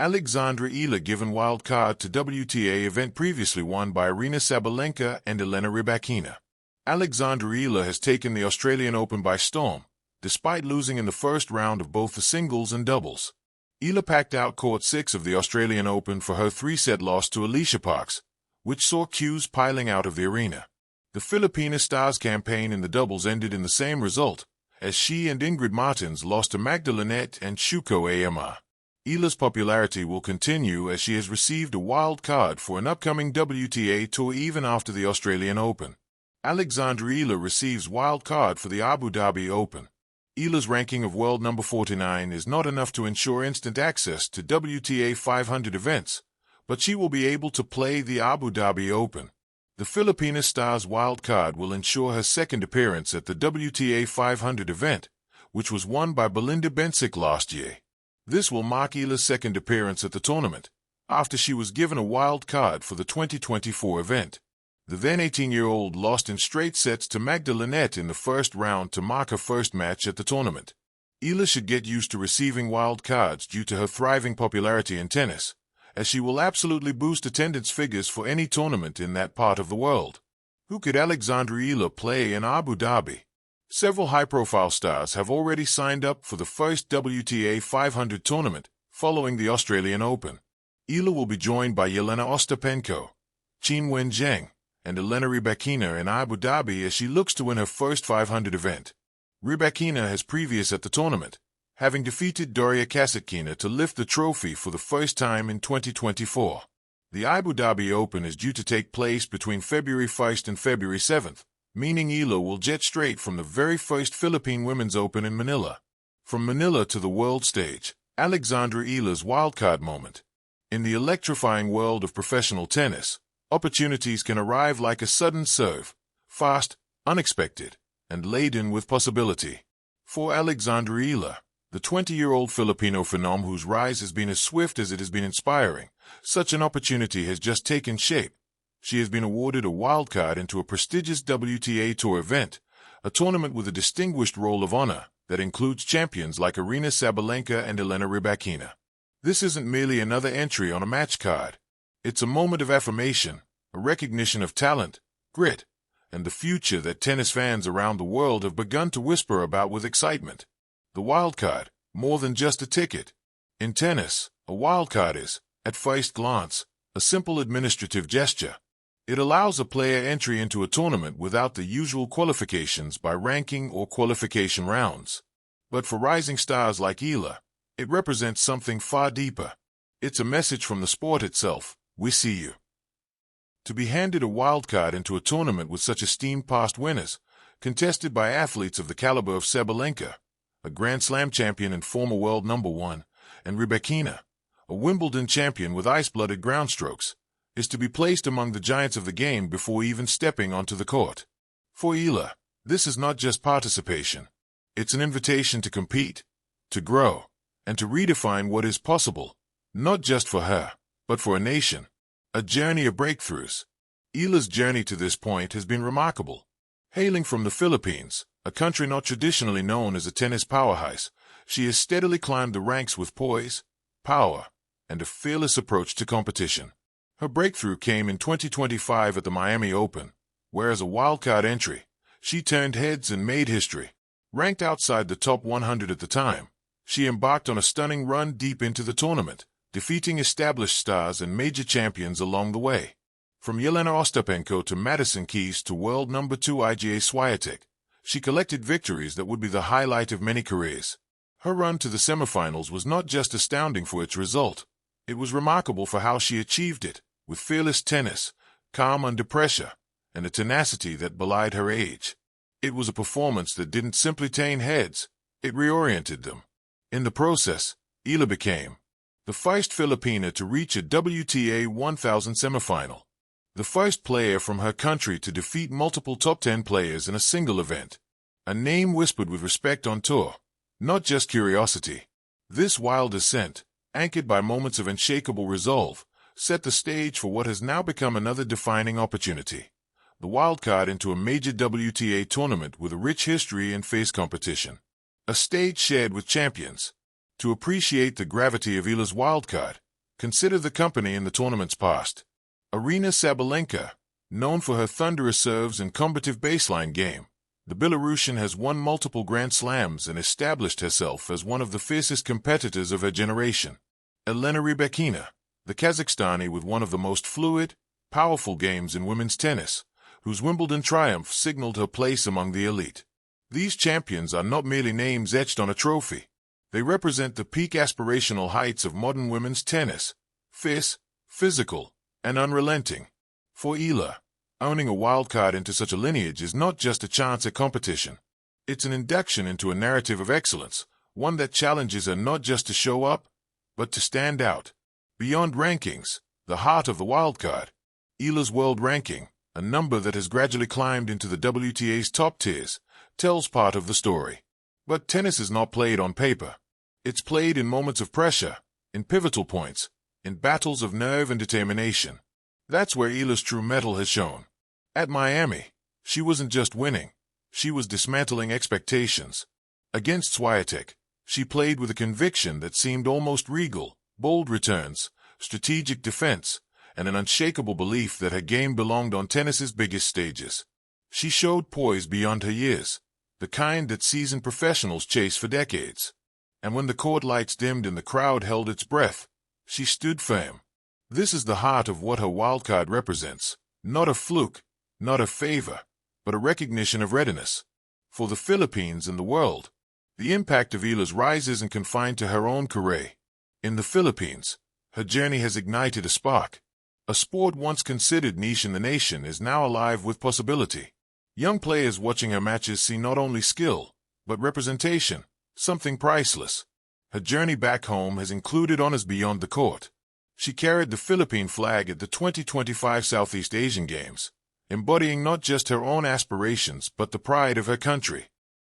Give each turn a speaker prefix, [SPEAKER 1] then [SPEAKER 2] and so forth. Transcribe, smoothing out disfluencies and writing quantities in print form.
[SPEAKER 1] Alexandra Eala given wild card to WTA event previously won by Aryna Sabalenka and Elena Rybakina. Alexandra Eala has taken the Australian Open by storm, despite losing in the first round of both the singles and doubles. Eala packed out Court 6 of the Australian Open for her 3-set loss to Alicia Parks, which saw queues piling out of the arena. The Filipina star's campaign in the doubles ended in the same result, as she and Ingrid Martins lost to Magda Linette and Shuko Ama. Eala's popularity will continue as she has received a wild card for an upcoming WTA tour even after the Australian Open. Alexandra Eala receives wild card for the Abu Dhabi Open. Eala's ranking of world number 49 is not enough to ensure instant access to WTA 500 events, but she will be able to play the Abu Dhabi Open. The Filipina star's wild card will ensure her second appearance at the WTA 500 event, which was won by Belinda Bencic last year. This will mark Eala's second appearance at the tournament, after she was given a wild card for the 2024 event. The then 18-year-old lost in straight sets to Magda Linette in the first round to mark her first match at the tournament. Eala should get used to receiving wild cards due to her thriving popularity in tennis, as she will absolutely boost attendance figures for any tournament in that part of the world. Who could Alexandra Eala play in Abu Dhabi? Several high-profile stars have already signed up for the first WTA 500 tournament following the Australian Open. Eala will be joined by Jelena Ostapenko, Qin Wen-zheng, and Elena Rybakina in Abu Dhabi as she looks to win her first 500 event. Rybakina has previous at the tournament, having defeated Daria Kasatkina to lift the trophy for the first time in 2024. The Abu Dhabi Open is due to take place between February 1st and February 7th, meaning Eala will jet straight from the very first Philippine Women's Open in Manila. From Manila to the world stage, Alexandra Eala's wildcard moment. In the electrifying world of professional tennis, opportunities can arrive like a sudden serve, fast, unexpected, and laden with possibility. For Alexandra Eala, the 20-year-old Filipino phenom whose rise has been as swift as it has been inspiring, such an opportunity has just taken shape. She has been awarded a wildcard into a prestigious WTA Tour event, a tournament with a distinguished roll of honor that includes champions like Aryna Sabalenka and Elena Rybakina. This isn't merely another entry on a match card. It's a moment of affirmation, a recognition of talent, grit, and the future that tennis fans around the world have begun to whisper about with excitement. The wildcard, more than just a ticket. In tennis, a wildcard is, at first glance, a simple administrative gesture. It allows a player entry into a tournament without the usual qualifications by ranking or qualification rounds. But for rising stars like Eala, it represents something far deeper. It's a message from the sport itself: we see you. To be handed a wildcard into a tournament with such esteemed past winners, contested by athletes of the caliber of Sabalenka, a Grand Slam champion and former world number 1, and Rybakina, a Wimbledon champion with ice-blooded ground strokes, is to be placed among the giants of the game before even stepping onto the court. For Eala, this is not just participation. It's an invitation to compete, to grow, and to redefine what is possible, not just for her, but for a nation. A journey of breakthroughs. Eala's journey to this point has been remarkable. Hailing from the Philippines, a country not traditionally known as a tennis powerhouse, she has steadily climbed the ranks with poise, power, and a fearless approach to competition. Her breakthrough came in 2025 at the Miami Open, where as a wildcard entry, she turned heads and made history. Ranked outside the top 100 at the time, she embarked on a stunning run deep into the tournament, defeating established stars and major champions along the way. From Jelena Ostapenko to Madison Keys to world number 2 Iga Swiatek, she collected victories that would be the highlight of many careers. Her run to the semifinals was not just astounding for its result. It was remarkable for how she achieved it, with fearless tennis, calm under pressure, and a tenacity that belied her age. It was a performance that didn't simply turn heads, it reoriented them. In the process, Eala became the first Filipina to reach a WTA 1000 semifinal, the first player from her country to defeat multiple top 10 players in a single event, a name whispered with respect on tour, not just curiosity. This wild ascent, anchored by moments of unshakable resolve, set the stage for what has now become another defining opportunity: the wildcard into a major WTA tournament with a rich history and fierce competition. A stage shared with champions. To appreciate the gravity of Eala's wildcard, Consider the company in the tournament's past. Aryna Sabalenka, known for her thunderous serves and combative baseline game, the Belarusian has won multiple Grand Slams and established herself as one of the fiercest competitors of her generation. Elena Rybakina, the Kazakhstani with one of the most fluid, powerful games in women's tennis, whose Wimbledon triumph signaled her place among the elite. These champions are not merely names etched on a trophy. They represent the peak aspirational heights of modern women's tennis, fierce, physical, and unrelenting. For Eala, owning a wildcard into such a lineage is not just a chance at competition. It's an induction into a narrative of excellence, one that challenges her not just to show up, but to stand out. Beyond rankings, the heart of the wildcard, Eala's world ranking, a number that has gradually climbed into the WTA's top tiers, tells part of the story. But tennis is not played on paper. It's played in moments of pressure, in pivotal points, in battles of nerve and determination. That's where Eala's true mettle has shown. At Miami, she wasn't just winning, she was dismantling expectations. Against Swiatek, she played with a conviction that seemed almost regal, bold returns, strategic defense, and an unshakable belief that her game belonged on tennis's biggest stages. She showed poise beyond her years, the kind that seasoned professionals chase for decades. And when the court lights dimmed and the crowd held its breath, she stood firm. This is the heart of what her wildcard represents, not a fluke, not a favor, but a recognition of readiness. For the Philippines and the world, the impact of Eala's rise isn't confined to her own career. In the Philippines, her journey has ignited a spark. A sport once considered niche in the nation is now alive with possibility. Young players watching her matches see not only skill, but representation, something priceless. Her journey back home has included honors beyond the court. She carried the Philippine flag at the 2025 Southeast Asian Games, embodying not just her own aspirations but the pride of her country.